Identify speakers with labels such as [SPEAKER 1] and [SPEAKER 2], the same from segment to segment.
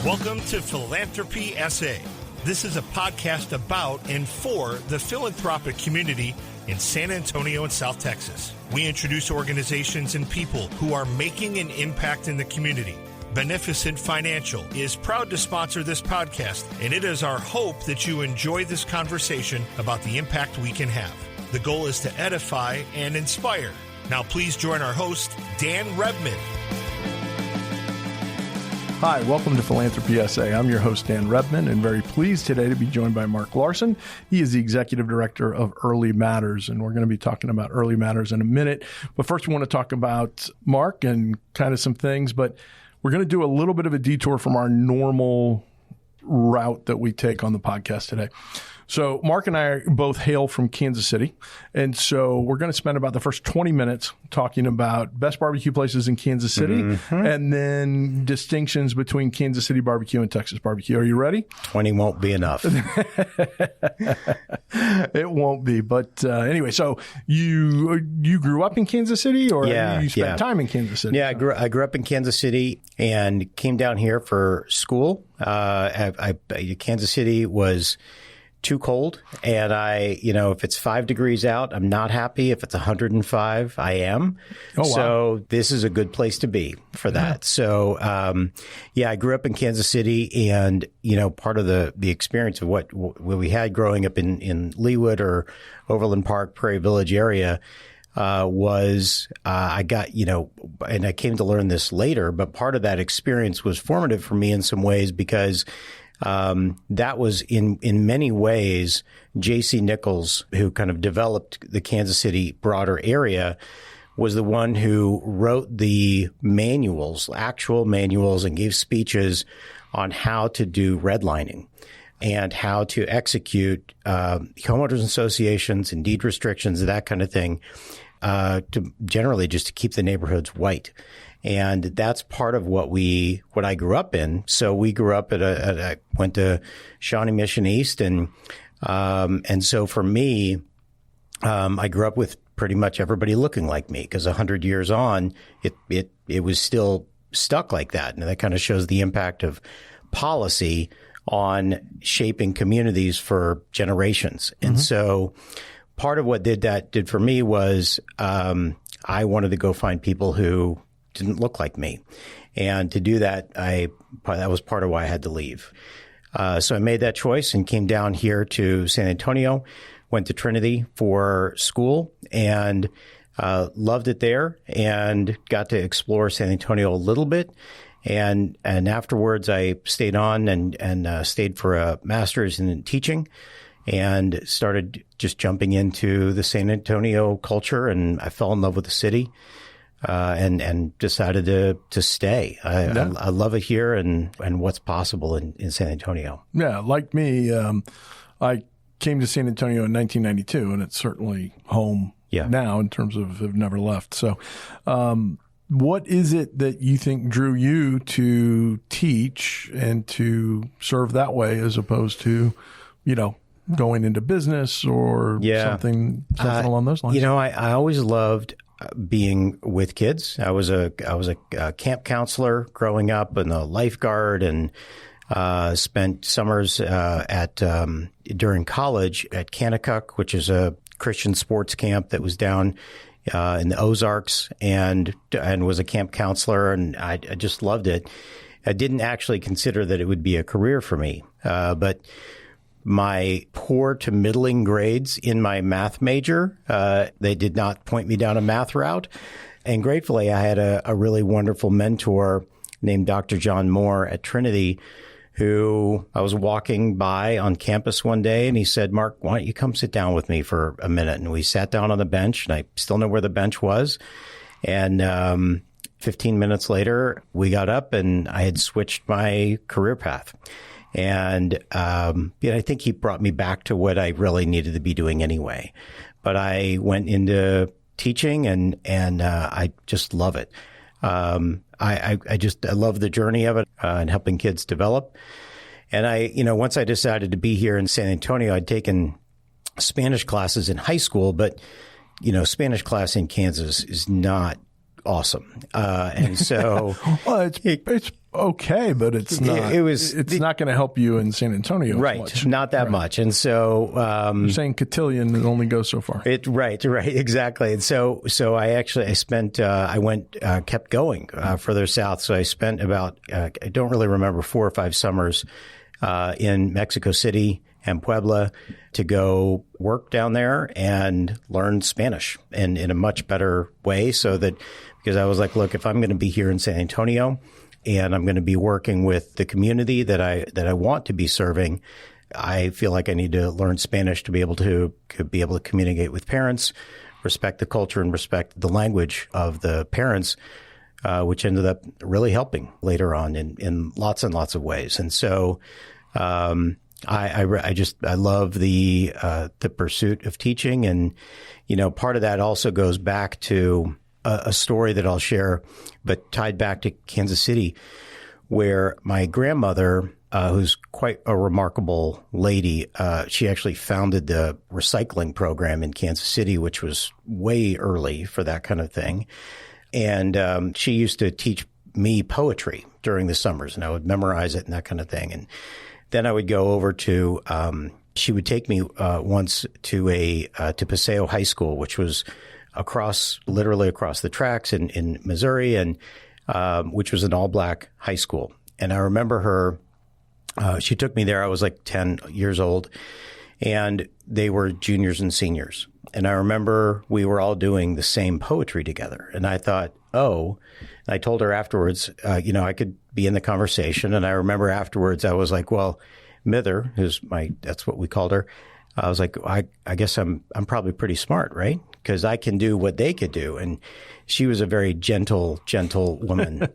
[SPEAKER 1] Welcome to Philanthropy SA. This is a podcast about and for the philanthropic community in San Antonio and South Texas. We introduce organizations and people who are making an impact in the community. Beneficent Financial is proud to sponsor this podcast, and it is our hope that you enjoy this conversation about the impact we can have. The goal is to edify and inspire. Now please join our host, Dan Rebman.
[SPEAKER 2] Hi, welcome to Philanthropy SA. I'm your host, Dan Rebman, and very pleased today to be joined by Mark Larson. He is the Executive Director of Early Matters, and we're going to be talking about Early Matters in a minute. But first, we want to talk about Mark and kind of some things, but we're going to do a little bit of a detour from our normal route that we take on the podcast today. So Mark and I both hail from Kansas City, and so we're going to spend about the first 20 minutes talking about best barbecue places in Kansas City, and then distinctions between Kansas City barbecue and Texas barbecue. Are you ready?
[SPEAKER 3] 20 won't be enough.
[SPEAKER 2] It won't be, but anyway, so you grew up in Kansas City, or you spent time in Kansas City?
[SPEAKER 3] Yeah, I grew up in Kansas City and came down here for school. Kansas City was too cold. And if it's 5 degrees out, I'm not happy. If it's 105, I am. Oh, wow. So this is a good place to be for that. Yeah. So, I grew up in Kansas City, and, part of the experience of what we had growing up in Leawood or Overland Park, Prairie Village area, was I got, and I came to learn this later, but part of that experience was formative for me in some ways because that was in many ways, J.C. Nichols, who kind of developed the Kansas City broader area, was the one who wrote the manuals, actual manuals, and gave speeches on how to do redlining and how to execute homeowners associations and deed restrictions, that kind of thing, to generally just to keep the neighborhoods white. And that's part of what I grew up in. So we grew up went to Shawnee Mission East, and so for me, I grew up with pretty much everybody looking like me, because 100 years on, it was still stuck like that. And that kind of shows the impact of policy on shaping communities for generations. And so part of what did for me was, I wanted to go find people who didn't look like me. And to do that, that was part of why I had to leave. So I made that choice and came down here to San Antonio, went to Trinity for school, and loved it there, and got to explore San Antonio a little bit. And afterwards, I stayed on and stayed for a master's in teaching, and started just jumping into the San Antonio culture, and I fell in love with the city. And decided to stay. I love it here and what's possible in San Antonio.
[SPEAKER 2] Yeah, like me, I came to San Antonio in 1992, and it's certainly home now in terms of have never left. So what is it that you think drew you to teach and to serve that way as opposed to, going into business or something along those lines?
[SPEAKER 3] I always loved being with kids. I was a camp counselor growing up, and a lifeguard, and spent summers during college at Kanakuk, which is a Christian sports camp that was down in the Ozarks, and was a camp counselor, and I just loved it. I didn't actually consider that it would be a career for me, but my poor to middling grades in my math major, they did not point me down a math route. And gratefully, I had a really wonderful mentor named Dr. John Moore at Trinity, who I was walking by on campus one day, and he said, "Mark, why don't you come sit down with me for a minute?" And we sat down on the bench, and I still know where the bench was. And 15 minutes later, we got up, and I had switched my career path. And I think he brought me back to what I really needed to be doing anyway. But I went into teaching, and I just love it. I love the journey of it and helping kids develop. And once I decided to be here in San Antonio, I'd taken Spanish classes in high school, but Spanish class in Kansas is not awesome. And so
[SPEAKER 2] well, it's okay, but it's not. It's not going to help you in San Antonio,
[SPEAKER 3] right?
[SPEAKER 2] Much.
[SPEAKER 3] Not that much. And so
[SPEAKER 2] you're saying cotillion it only goes so far.
[SPEAKER 3] Right, exactly. And so I kept going further south. So I spent about I don't really remember 4 or 5 summers in Mexico City and Puebla to go work down there and learn Spanish and in a much better way. Because I was like, look, if I'm going to be here in San Antonio and I'm going to be working with the community that I want to be serving, I feel like I need to learn Spanish to be able to communicate with parents, respect the culture, and respect the language of the parents, which ended up really helping later on in lots and lots of ways. And so I love the pursuit of teaching, and part of that also goes back to a story that I'll share, but tied back to Kansas City, where my grandmother, who's quite a remarkable lady, she actually founded the recycling program in Kansas City, which was way early for that kind of thing. And she used to teach me poetry during the summers, and I would memorize it and that kind of thing. And then I would go over to she would take me once to Paseo High School, which was literally across the tracks in Missouri, and which was an all-black high school. And I remember her, she took me there. I was like 10 years old, and they were juniors and seniors. And I remember we were all doing the same poetry together. And I thought, I told her afterwards, I could be in the conversation. And I remember afterwards, I was like, well, Mither, that's what we called her. I was like, I guess I'm probably pretty smart, right? Because I can do what they could do. And she was a very gentle woman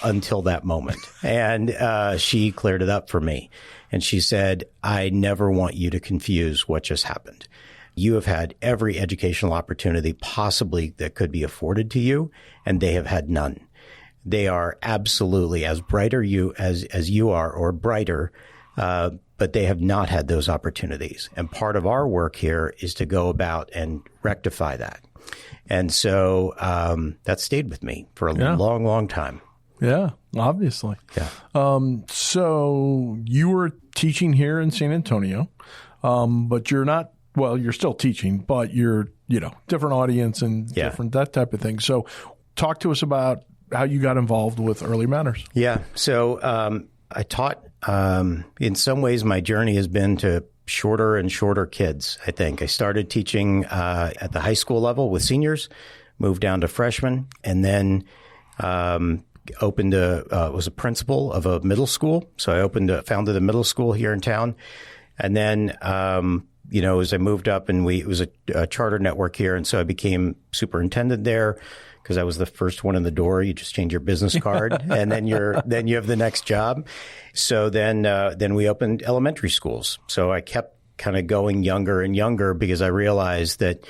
[SPEAKER 3] until that moment. And she cleared it up for me. And she said, I never want you to confuse what just happened. You have had every educational opportunity possibly that could be afforded to you, and they have had none. They are absolutely as brighter as you are, or brighter, but they have not had those opportunities. And part of our work here is to go about and rectify that. And so that stayed with me for a long, long time.
[SPEAKER 2] Yeah, obviously.
[SPEAKER 3] Yeah.
[SPEAKER 2] So you were teaching here in San Antonio, but you're not, well, you're still teaching, but you're, different audience and different, that type of thing. So talk to us about how you got involved with Early Matters.
[SPEAKER 3] Yeah. So I taught, in some ways, my journey has been to shorter and shorter kids, I think. I started teaching at the high school level with seniors, moved down to freshmen, and then was a principal of a middle school. So I founded a middle school here in town. And then, as I moved up, and it was a charter network here. And so I became superintendent there because I was the first one in the door. You just change your business card and then you have the next job. So then we opened elementary schools. So I kept kind of going younger and younger because I realized that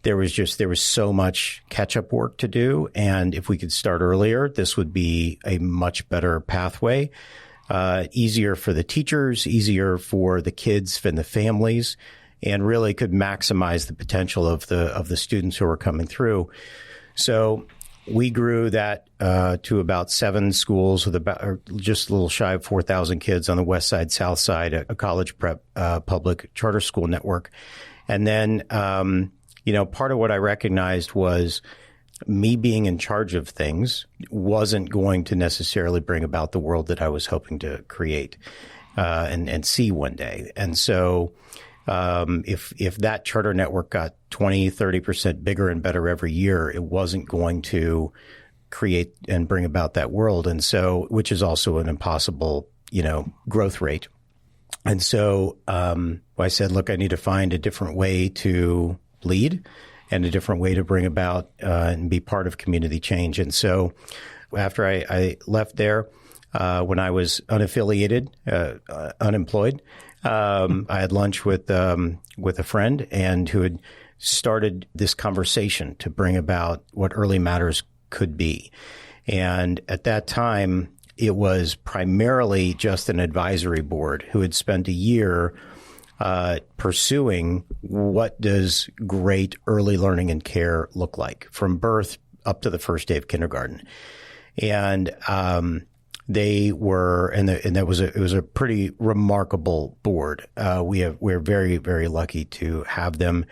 [SPEAKER 3] there was so much catch-up work to do. And if we could start earlier, this would be a much better pathway, easier for the teachers, easier for the kids and the families, and really could maximize the potential of the students who are coming through. So we grew that to about 7 schools with just a little shy of 4,000 kids on the west side, south side, a college prep public charter school network. And then part of what I recognized was me being in charge of things wasn't going to necessarily bring about the world that I was hoping to create and see one day. And so if that charter network got 20, 30% bigger and better every year, it wasn't going to create and bring about that world. And so, which is also an impossible, growth rate. And so I said, look, I need to find a different way to lead and a different way to bring about and be part of community change. And so after I left there, when I was unaffiliated, unemployed, I had lunch with a friend and who had started this conversation to bring about what Early Matters could be. And at that time, it was primarily just an advisory board who had spent a year pursuing what does great early learning and care look like from birth up to the first day of kindergarten. And they were, and it was a pretty remarkable board. We're very, very lucky to have them.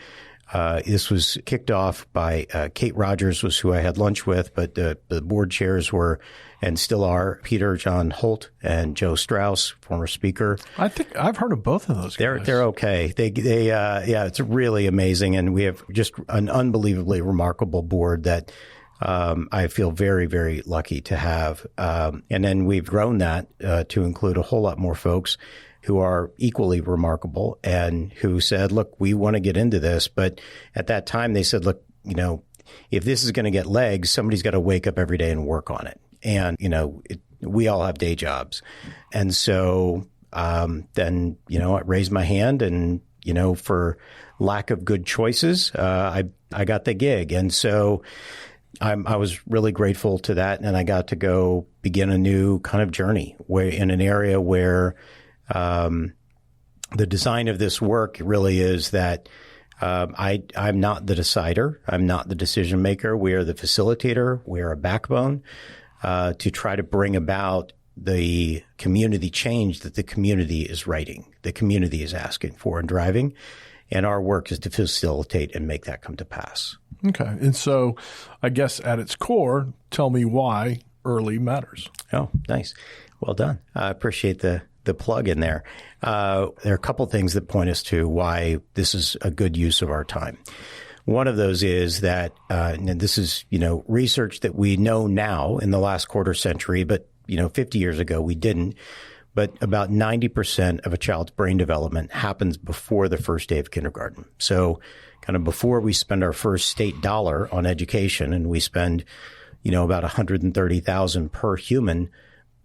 [SPEAKER 3] This was kicked off by Kate Rogers, was who I had lunch with, but the board chairs were, and still are, Peter John Holt and Joe Strauss, former speaker.
[SPEAKER 2] I think I've heard of both of those guys.
[SPEAKER 3] They're okay. It's really amazing, and we have just an unbelievably remarkable board that I feel very, very lucky to have. And then we've grown that to include a whole lot more folks who are equally remarkable and who said, look, we want to get into this. But at that time, they said, look, if this is going to get legs, somebody's got to wake up every day and work on it. And, we all have day jobs. And so then, I raised my hand and, for lack of good choices, I got the gig. And so I was really grateful to that, and I got to go begin a new kind of journey in an area where the design of this work really is that I'm not the decider. I'm not the decision maker. We are the facilitator. We are a backbone to try to bring about the community change that the community is writing, the community is asking for and driving. And our work is to facilitate and make that come to pass.
[SPEAKER 2] Okay. And so I guess at its core, tell me why early matters.
[SPEAKER 3] Oh, nice. Well done. I appreciate the plug in there. There are a couple things that point us to why this is a good use of our time. One of those is that, and this is, research that we know now in the last quarter century, but, 50 years ago we didn't. But about 90% of a child's brain development happens before the first day of kindergarten. So kind of before we spend our first state dollar on education, and we spend, about $130,000 per human,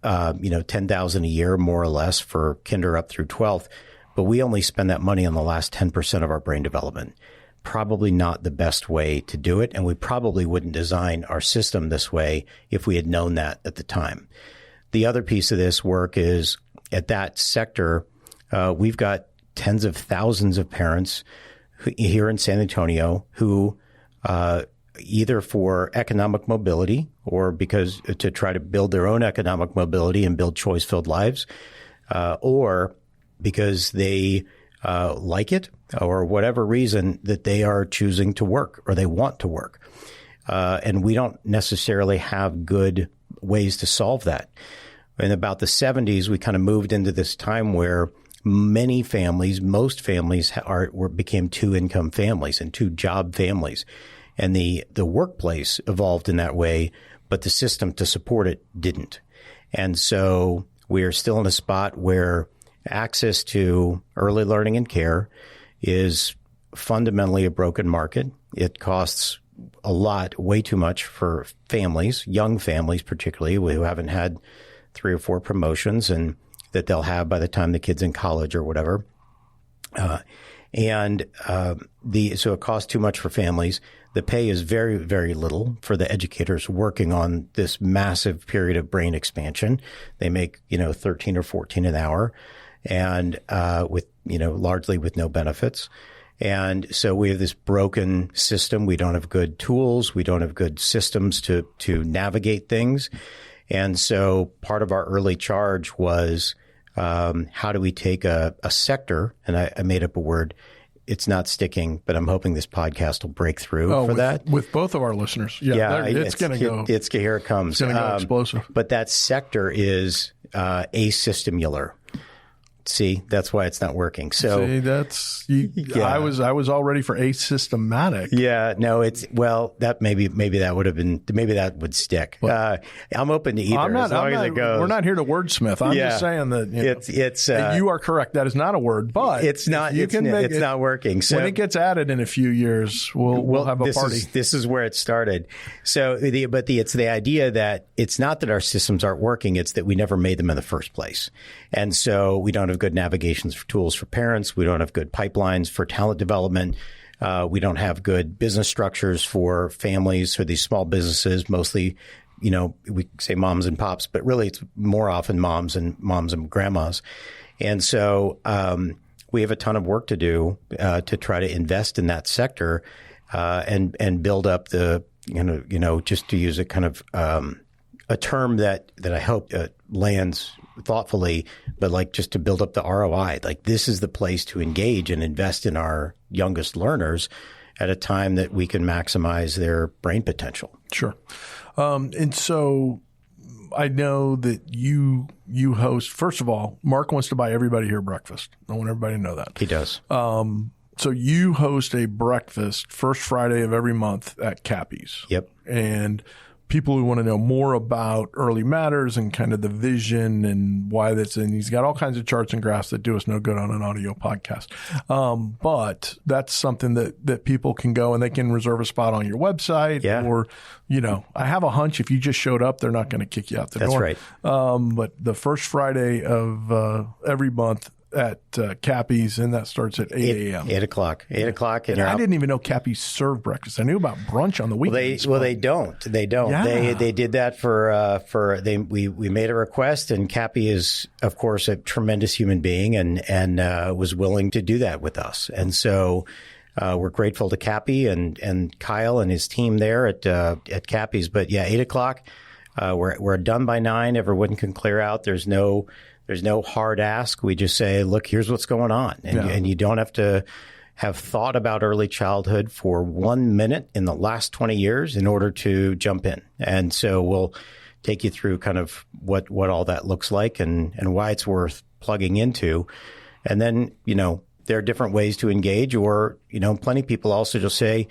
[SPEAKER 3] $10,000 a year, more or less, for kinder up through 12th. But we only spend that money on the last 10% of our brain development. Probably not the best way to do it. And we probably wouldn't design our system this way if we had known that at the time. The other piece of this work is at that sector, we've got tens of thousands of parents here in San Antonio who either for economic mobility or because to try to build their own economic mobility and build choice-filled lives, or because they like it or whatever reason that they are choosing to work or they want to work. And we don't necessarily have good ways to solve that. In about the 70s, we kind of moved into this time where many families, most families became two-income families and two-job families. And the workplace evolved in that way, but the system to support it didn't. And so we are still in a spot where access to early learning and care is fundamentally a broken market. It costs a lot, way too much for families, young families particularly, who haven't had 3 or 4 promotions and that they'll have by the time the kid's in college or whatever. So it costs too much for families. The pay is very, very little for the educators working on this massive period of brain expansion. They make, 13 or 14 an hour and, largely with no benefits. And so we have this broken system. We don't have good tools. We don't have good systems to navigate things. And so part of our early charge was how do we take a sector, and I made up a word. It's not sticking, but I'm hoping this podcast will break through for that.
[SPEAKER 2] With both of our listeners. It's going to go.
[SPEAKER 3] Here it comes.
[SPEAKER 2] It's going to go explosive.
[SPEAKER 3] But that sector is asystemular. See, that's why it's not working. So
[SPEAKER 2] I was all ready for asystematic.
[SPEAKER 3] Yeah, no, that maybe that would stick. I'm open to either as long as it goes.
[SPEAKER 2] We're not here to wordsmith. I'm just saying that you are correct. That is not a word, but
[SPEAKER 3] it's not. It's not working. So
[SPEAKER 2] when it gets added in a few years, we'll have a party.
[SPEAKER 3] This is where it started. So, it's the idea that it's not that our systems aren't working; it's that we never made them in the first place, and so we don't have good navigations for tools for parents. We don't have good pipelines for talent development. We don't have good business structures for families or these small businesses, mostly, we say moms and pops, but really it's more often moms and grandmas. And so we have a ton of work to do to try to invest in that sector and build up the, just to use a kind of a term that I hope lands thoughtfully, but like just to build up the ROI. Like this is the place to engage and invest in our youngest learners at a time that we can maximize their brain potential.
[SPEAKER 2] Sure. And so I know that you host, first of all, Mark wants to buy everybody here breakfast. I want everybody to know that.
[SPEAKER 3] He does.
[SPEAKER 2] So you host a breakfast first Friday of every month at Cappy's.
[SPEAKER 3] Yep.
[SPEAKER 2] And people who want to know more about Early Matters and kind of the vision and why that's in, he's got all kinds of charts and graphs that do us no good on an audio podcast. But that's something that people can go and they can reserve a spot on your website.
[SPEAKER 3] Yeah.
[SPEAKER 2] Or, I have a hunch if you just showed up, they're not going to kick you out the door.
[SPEAKER 3] That's right.
[SPEAKER 2] But the first Friday of every month at Cappy's, and that starts at 8 a.m.
[SPEAKER 3] 8 o'clock. 8 o'clock. And
[SPEAKER 2] I didn't even know Cappy's served breakfast. I knew about brunch on the weekends.
[SPEAKER 3] Well, they don't. They don't.
[SPEAKER 2] Yeah.
[SPEAKER 3] They did that we made a request, and Cappy is, of course, a tremendous human being and was willing to do that with us. And so we're grateful to Cappy and Kyle and his team there at Cappy's. But yeah, 8 o'clock. We're done by 9. Everyone can clear out. There's no hard ask. We just say, look, here's what's going on. And you don't have to have thought about early childhood for 1 minute in the last 20 years in order to jump in. And so we'll take you through kind of what all that looks like and why it's worth plugging into. And then, there are different ways to engage, or, plenty of people also just say,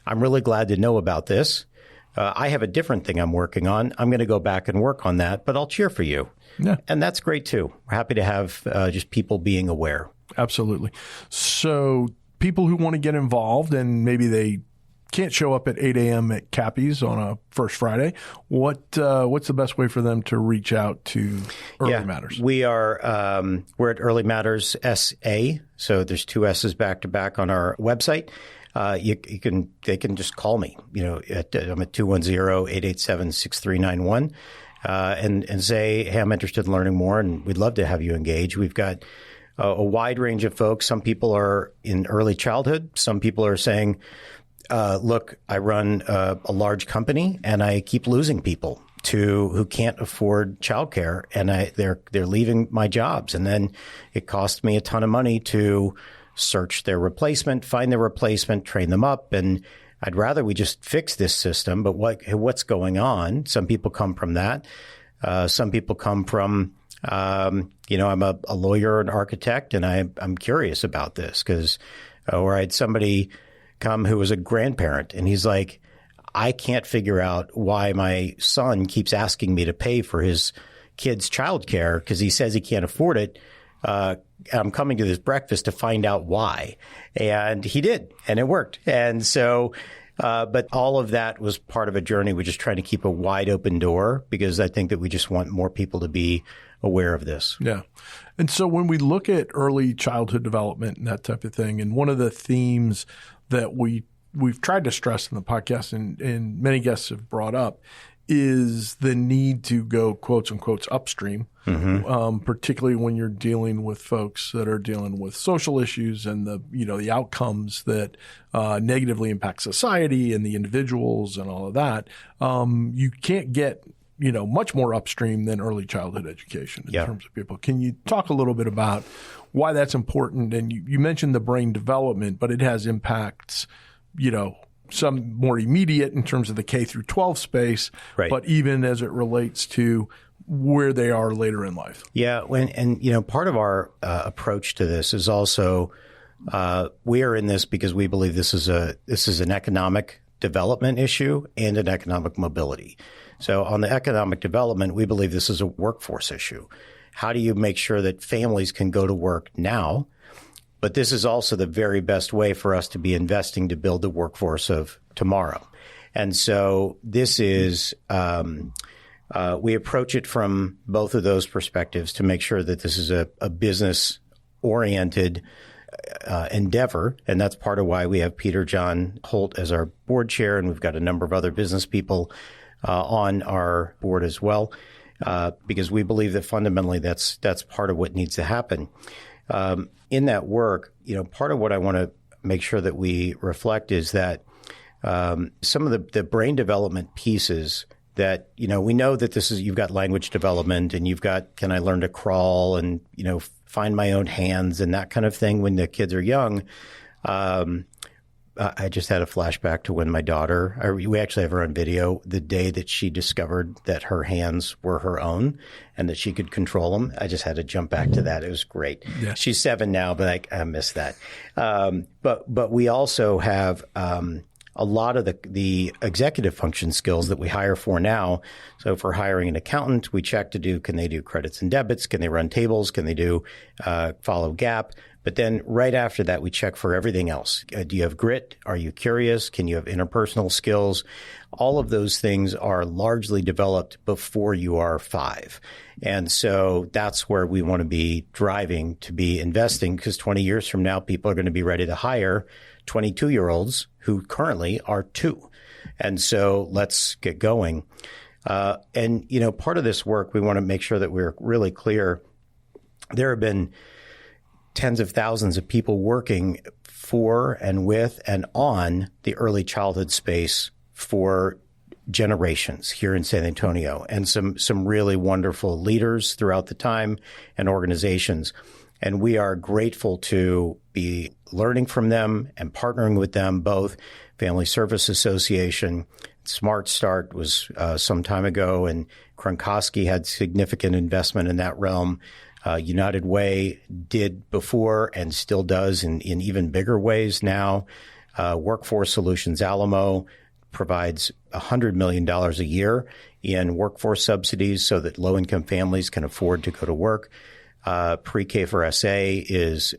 [SPEAKER 3] I'm really glad to know about this. I have a different thing I'm working on. I'm going to go back and work on that, but I'll cheer for you.
[SPEAKER 2] Yeah.
[SPEAKER 3] And that's great too. We're happy to have just people being aware.
[SPEAKER 2] Absolutely. So people who want to get involved and maybe they can't show up at 8 a.m. at Cappy's on a first Friday, what's the best way for them to reach out to Early Matters?
[SPEAKER 3] We are we're at Early Matters SA. So there's 2 S's back to back on our website. They can just call me. I'm at 210-887-6391. And say, hey, I'm interested in learning more, and we'd love to have you engage. We've got a wide range of folks. Some people are in early childhood. Some people are saying, look, I run a large company, and I keep losing people who can't afford childcare, and they're leaving my jobs. And then it costs me a ton of money to search their replacement, find their replacement, train them up, and I'd rather we just fix this system, but what's going on? Some people come from that. Some people come from, I'm a lawyer or an architect, and I'm curious about this because, or I had somebody come who was a grandparent, and he's like, I can't figure out why my son keeps asking me to pay for his kid's childcare because he says he can't afford it. I'm coming to this breakfast to find out why. And he did, and it worked. And so, but all of that was part of a journey. We're just trying to keep a wide open door because I think that we just want more people to be aware of this. Yeah.
[SPEAKER 2] And so when we look at early childhood development and that type of thing, and one of the themes that we've tried to stress in the podcast and many guests have brought up is the need to go quotes unquote upstream, particularly when you're dealing with folks that are dealing with social issues and the outcomes that negatively impact society and the individuals and all of that. You can't get much more upstream than early childhood education in terms of people. Can you talk a little bit about why that's important? And you mentioned the brain development, but it has impacts, some more immediate in terms of the K through 12 space, right, but even as it relates to where they are later in life.
[SPEAKER 3] Yeah. Part of our approach to this is also we are in this because we believe this is an economic development issue and an economic mobility. So on the economic development, we believe this is a workforce issue. How do you make sure that families can go to work now? But this is also the very best way for us to be investing to build the workforce of tomorrow. And so this is, we approach it from both of those perspectives to make sure that this is a business-oriented endeavor. And that's part of why we have Peter John Holt as our board chair, and we've got a number of other business people on our board as well, because we believe that fundamentally that's part of what needs to happen. In that work, part of what I want to make sure that we reflect is that some of the brain development pieces that, we know that you've got language development and you've got, can I learn to crawl and, find my own hands and that kind of thing when the kids are young. I just had a flashback to when my daughter, we actually have her on video, the day that she discovered that her hands were her own and that she could control them. I just had to jump back to that. It was great. Yeah. She's 7 now, but I miss that. But we also have a lot of the executive function skills that we hire for now. So if we're hiring an accountant, we check can they do credits and debits? Can they run tables? Can they do follow GAAP? But then right after that, we check for everything else. Do you have grit? Are you curious? Can you have interpersonal skills? All of those things are largely developed before you are 5. And so that's where we want to be driving, to be investing, because 20 years from now, people are going to be ready to hire 22-year-olds who currently are 2. And so let's get going. And part of this work, we want to make sure that we're really clear. There have been tens of thousands of people working for and with and on the early childhood space for generations here in San Antonio, and some really wonderful leaders throughout the time and organizations. And we are grateful to be learning from them and partnering with them, both Family Service Association. Smart Start was some time ago, and Kronkowski had significant investment in that realm. United Way did before and still does in even bigger ways now. Workforce Solutions Alamo provides $100 million a year in workforce subsidies so that low-income families can afford to go to work. Pre-K for SA is,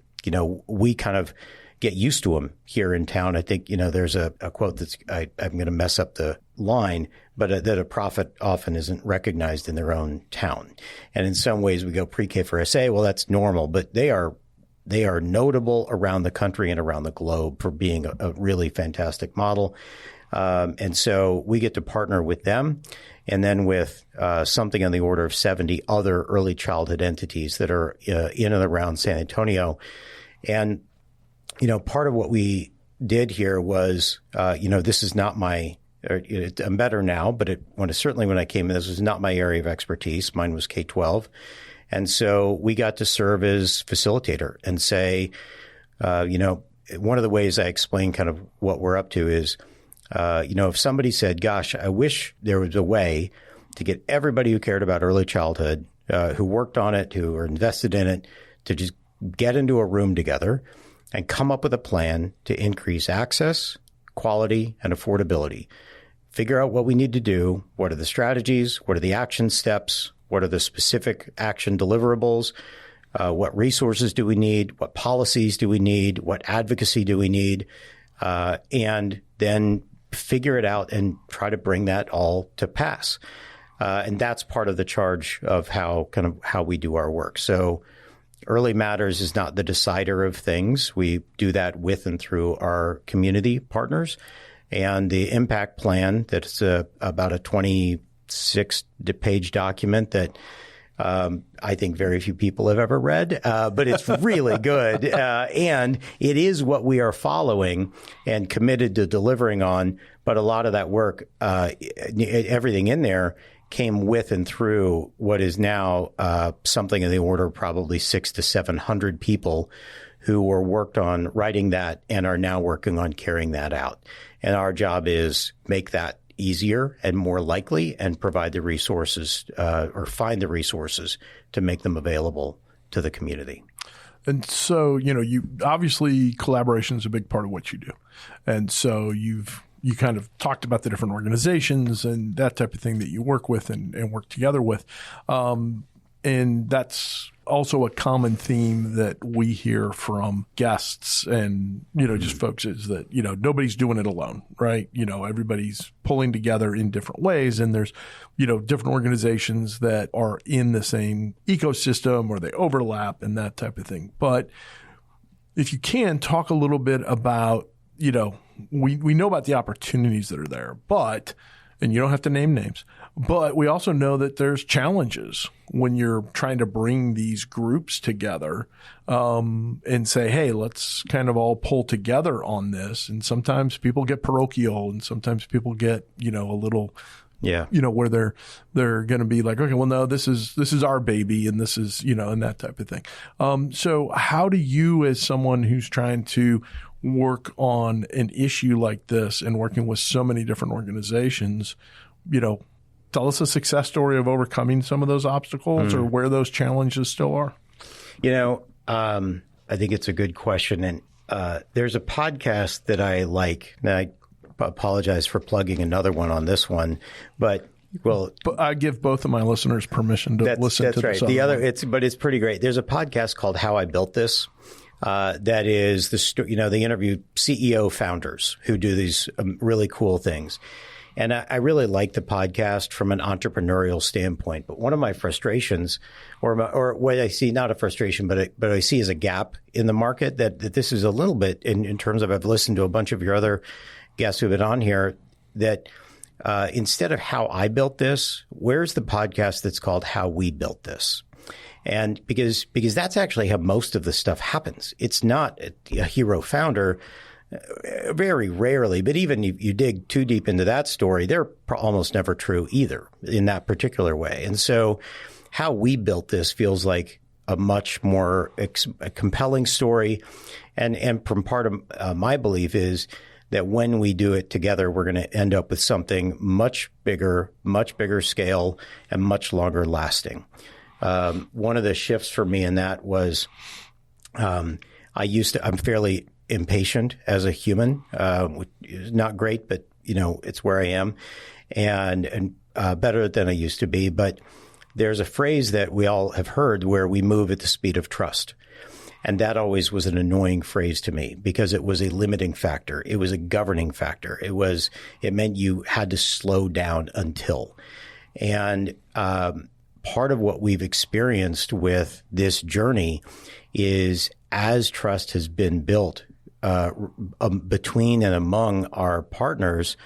[SPEAKER 3] we kind of get used to them here in town. I think, there's a quote that's, I'm going to mess up the line, but that a prophet often isn't recognized in their own town. And in some ways we go pre-K for SA, well, that's normal, but they are notable around the country and around the globe for being a really fantastic model. And so we get to partner with them, and then with something on the order of 70 other early childhood entities that are in and around San Antonio. And, part of what we did here was, this is not I'm better now, but certainly when I came in, this was not my area of expertise. Mine was K-12. And so we got to serve as facilitator and say, one of the ways I explain kind of what we're up to is, if somebody said, gosh, I wish there was a way to get everybody who cared about early childhood, who worked on it, who were invested in it, to just get into a room together and come up with a plan to increase access, quality, and affordability. Figure out what we need to do. What are the strategies? What are the action steps? What are the specific action deliverables? What resources do we need? What policies do we need? What advocacy do we need? And then figure it out and try to bring that all to pass. And that's part of the charge of how we do our work. So Early Matters is not the decider of things. We do that with and through our community partners. And the impact plan, that's about a 26-page document that I think very few people have ever read, but it's really good. And it is what we are following and committed to delivering on. But a lot of that work, everything in there, came with and through what is now something in the order of probably 600 to 700 people who were worked on writing that and are now working on carrying that out. And our job is make that easier and more likely and provide the resources or find the resources to make them available to the community.
[SPEAKER 2] And so, you obviously collaboration is a big part of what you do. And so you kind of talked about the different organizations and that type of thing that you work with and work together with. And that's also a common theme that we hear from guests and, just folks is that, nobody's doing it alone, right? Everybody's pulling together in different ways. And there's, different organizations that are in the same ecosystem or they overlap and that type of thing. But if you can talk a little bit about, we know about the opportunities that are there, and you don't have to name names, but we also know that there's challenges when you're trying to bring these groups together and say, hey, let's kind of all pull together on this. And sometimes people get parochial and sometimes people get, a little
[SPEAKER 3] Yeah.
[SPEAKER 2] Where they're going to be like, okay, well, no, this is our baby, and this is, and that type of thing. So how do you, as someone who's trying to work on an issue like this and working with so many different organizations, tell us a success story of overcoming some of those obstacles or where those challenges still are?
[SPEAKER 3] I think it's a good question. And there's a podcast that I like. Now, I apologize for plugging another one on this one, but
[SPEAKER 2] I give both of my listeners permission to listen to this.
[SPEAKER 3] That's right. But it's pretty great. There's a podcast called How I Built This. That is they interview CEO founders who do these really cool things. And I really like the podcast from an entrepreneurial standpoint. But one of my frustrations, or what I see, not a frustration, but I see as a gap in the market, that this is a little bit in terms of, I've listened to a bunch of your other guests who've been on here, that instead of how I built this, where's the podcast that's called How We Built This? And because that's actually how most of the stuff happens. It's not a hero founder. Very rarely, but even if you dig too deep into that story, they're almost never true either in that particular way. And so how we built this feels like a much more compelling story. And from part of my belief is that when we do it together, we're going to end up with something much bigger scale and much longer lasting. One of the shifts for me in that was I'm fairly impatient as a human, which is not great, but it's where I am, and better than I used to be. But there's a phrase that we all have heard where we move at the speed of trust. And that always was an annoying phrase to me because it was a limiting factor. It was a governing factor. It meant you had to slow down until. And part of what we've experienced with this journey is, as trust has been built between and among our partners,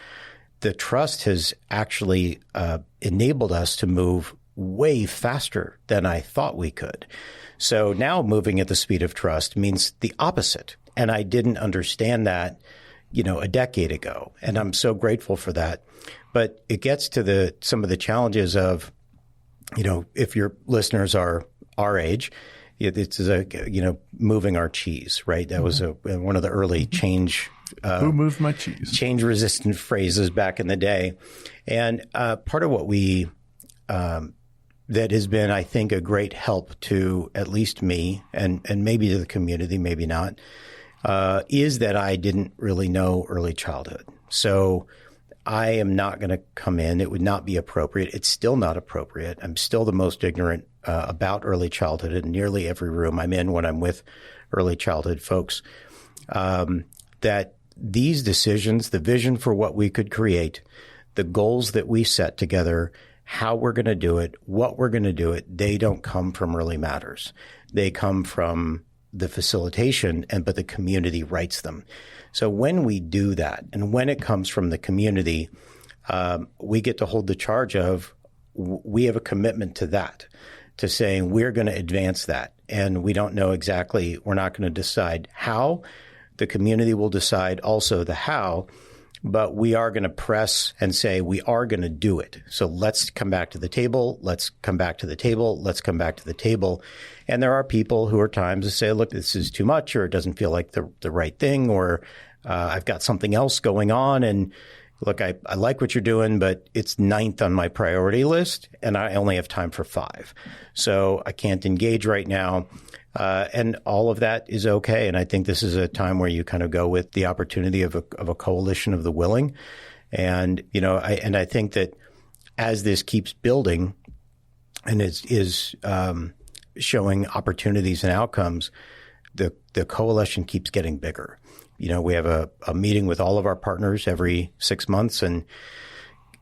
[SPEAKER 3] the trust has actually enabled us to move way faster than I thought we could. So now moving at the speed of trust means the opposite. And I didn't understand that, a decade ago. And I'm so grateful for that. But it gets to some of the challenges of, if your listeners are our age, it's moving our cheese, right? That was one of the early change.
[SPEAKER 2] Who moved my cheese? Change
[SPEAKER 3] resistant phrases back in the day. And part of what that has been, I think, a great help to at least me and maybe to the community, maybe not, is that I didn't really know early childhood. So I am not going to come in. It would not be appropriate. It's still not appropriate. I'm still the most ignorant about early childhood in nearly every room I'm in when I'm with early childhood folks. That these decisions, the vision for what we could create, the goals that we set together, how we're going to do it, what we're going to do it, they don't come from Early Matters. They come from the facilitation, but the community writes them. So when we do that, and when it comes from the community, we get to hold the charge of, we have a commitment to that, to saying we're going to advance that. And we don't know exactly, we're not going to decide how. The community will decide also the how, but we are going to press and say we are going to do it. So let's come back to the table. Let's come back to the table. Let's come back to the table. And there are people who are times to say, look, this is too much, or it doesn't feel like the right thing, or I've got something else going on. And look, I like what you're doing, but it's 9th on my priority list, and I only have time for 5. So I can't engage right now. And all of that is okay. And I think this is a time where you kind of go with the opportunity of a coalition of the willing. And, I think that as this keeps building and is showing opportunities and outcomes, the coalition keeps getting bigger. We have a meeting with all of our partners every 6 months, and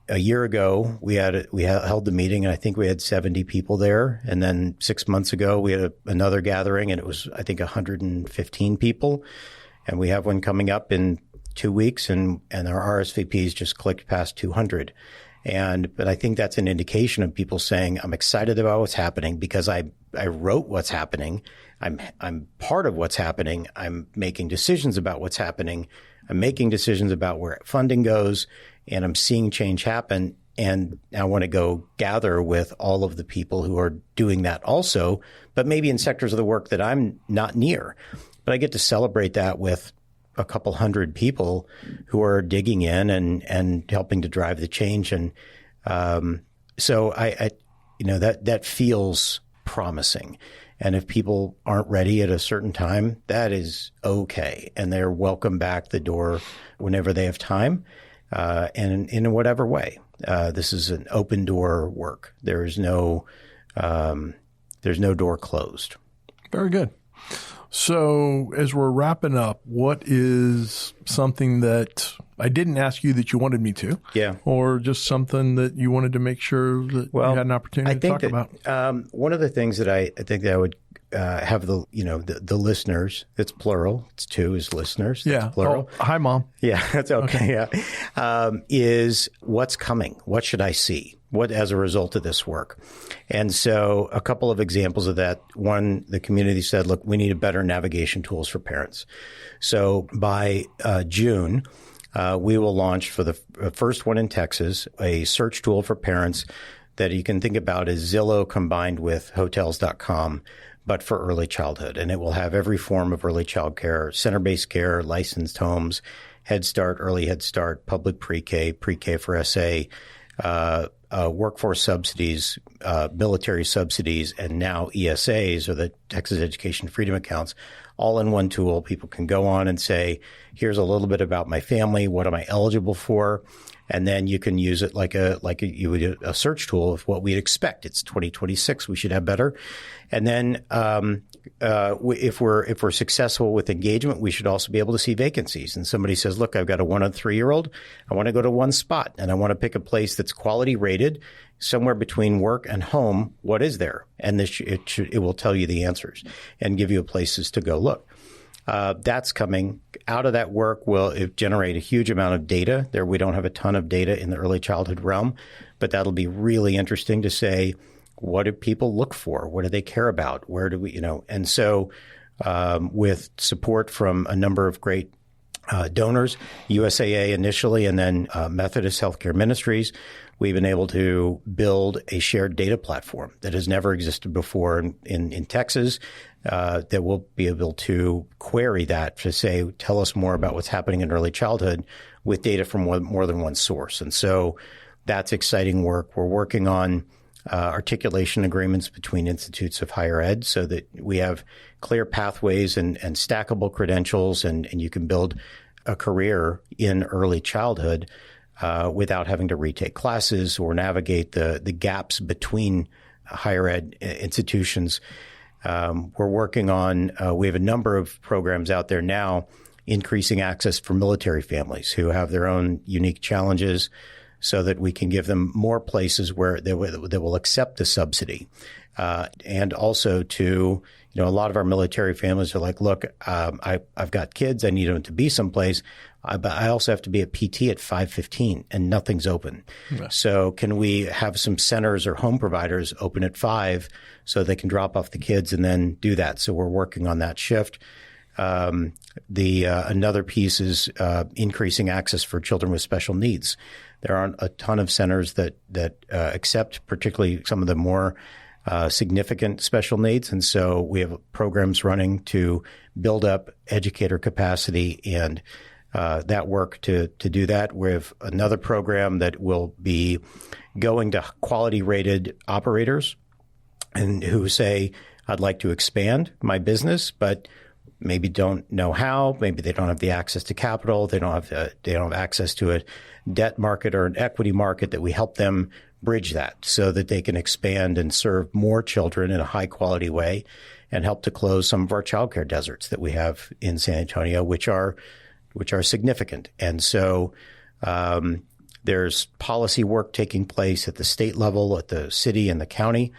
[SPEAKER 3] a year ago we held the meeting, and I think we had 70 people there. And then 6 months ago we had another gathering, and it was, I think, 115 people. And we have one coming up in 2 weeks, and our RSVPs just clicked past 200. But I think that's an indication of people saying, I'm excited about what's happening because I wrote what's happening. I'm part of what's happening. I'm making decisions about what's happening. I'm making decisions about where funding goes, and I'm seeing change happen. And I want to go gather with all of the people who are doing that also, but maybe in sectors of the work that I'm not near. But I get to celebrate that with a couple hundred people who are digging in and helping to drive the change. And so I that feels promising. And if people aren't ready at a certain time, that is okay. And they're welcome back the door whenever they have time, and in whatever way. This is an open door work. There's no door closed.
[SPEAKER 2] Very good. So as we're wrapping up, what is something that I didn't ask you that you wanted me to? Yeah. Or just something that you wanted to make sure that you had an opportunity to talk about?
[SPEAKER 3] One of the things that I think that I would have the listeners, it's plural, it's two is listeners,
[SPEAKER 2] yeah.
[SPEAKER 3] That's plural.
[SPEAKER 2] Oh, hi, Mom.
[SPEAKER 3] Yeah, that's okay. Yeah. Is what's coming? What should I see? What as a result of this work? And so a couple of examples of that. One, the community said, look, we need a better navigation tools for parents. So by June, we will launch for the first one in Texas, a search tool for parents that you can think about as Zillow combined with Hotels.com, but for early childhood. And it will have every form of early child care, center-based care, licensed homes, Head Start, early Head Start, public pre-K, pre-K for SA, workforce subsidies, military subsidies, and now ESAs, or the Texas Education Freedom Accounts, all in one tool. People can go on and say, here's a little bit about my family. What am I eligible for? And then you can use it like you would a search tool of what we'd expect. It's 2026. We should have better. And then if we're successful with engagement, we should also be able to see vacancies. And somebody says, look, I've got a 1 and 3-year-old. I want to go to one spot and I want to pick a place that's quality rated somewhere between work and home. What is there? And it will tell you the answers and give you places to go look. That's coming out of that work. Will generate a huge amount of data there. We don't have a ton of data in the early childhood realm, but that'll be really interesting to say, what do people look for? What do they care about? Where do we, and so, with support from a number of great donors, USAA initially, and then Methodist Healthcare Ministries, we've been able to build a shared data platform that has never existed before in Texas, that we'll be able to query that to say, tell us more about what's happening in early childhood with data from more than one source. And so that's exciting work. We're working on articulation agreements between institutes of higher ed so that we have clear pathways and stackable credentials, and you can build a career in early childhood without having to retake classes or navigate the gaps between higher ed institutions. We're working on, we have a number of programs out there now, increasing access for military families who have their own unique challenges so that we can give them more places where they will accept the subsidy. And also to, a lot of our military families are like, look, I've got kids. I need them to be someplace. But I also have to be at PT at 5:15 and nothing's open. Yeah. So can we have some centers or home providers open at 5 so they can drop off the kids and then do that? So we're working on that shift. Another piece is increasing access for children with special needs. There aren't a ton of centers that accept particularly some of the more significant special needs. And so we have programs running to build up educator capacity and that work to do that. We have another program that will be going to quality rated operators and who say, I'd like to expand my business, but maybe don't know how. Maybe they don't have the access to capital. They don't have access to a debt market or an equity market, that we help them bridge that so that they can expand and serve more children in a high quality way and help to close some of our childcare deserts that we have in San Antonio, which are significant. And so there's policy work taking place at the state level, at the city and the county.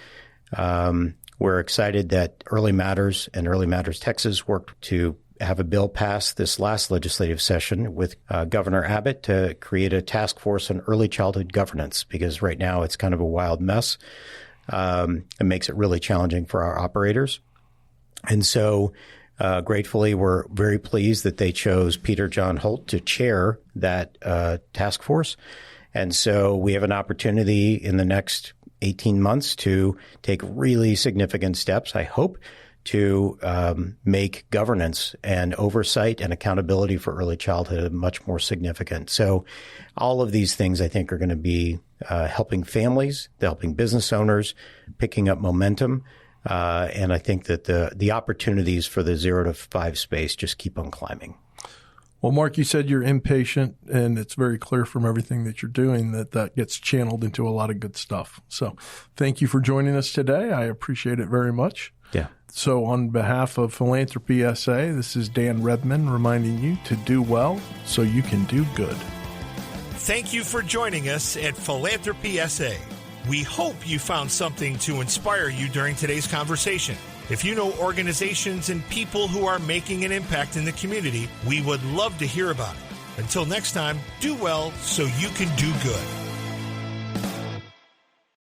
[SPEAKER 3] We're excited that Early Matters and Early Matters Texas worked to have a bill passed this last legislative session with Governor Abbott to create a task force on early childhood governance, because right now it's kind of a wild mess. It makes it really challenging for our operators. And so gratefully, we're very pleased that they chose Peter John Holt to chair that task force. And so we have an opportunity in the next 18 months to take really significant steps, I hope, to make governance and oversight and accountability for early childhood much more significant. So all of these things, I think, are going to be helping families, helping business owners, picking up momentum. And I think that the opportunities for the 0 to 5 space just keep on climbing.
[SPEAKER 2] Well, Mark, you said you're impatient, and it's very clear from everything that you're doing that gets channeled into a lot of good stuff. So thank you for joining us today. I appreciate it very much.
[SPEAKER 3] Yeah.
[SPEAKER 2] So on behalf of Philanthropy SA, this is Dan Redman reminding you to do well so you can do good.
[SPEAKER 1] Thank you for joining us at Philanthropy SA. We hope you found something to inspire you during today's conversation. If you know organizations and people who are making an impact in the community, we would love to hear about it. Until next time, do well so you can do good.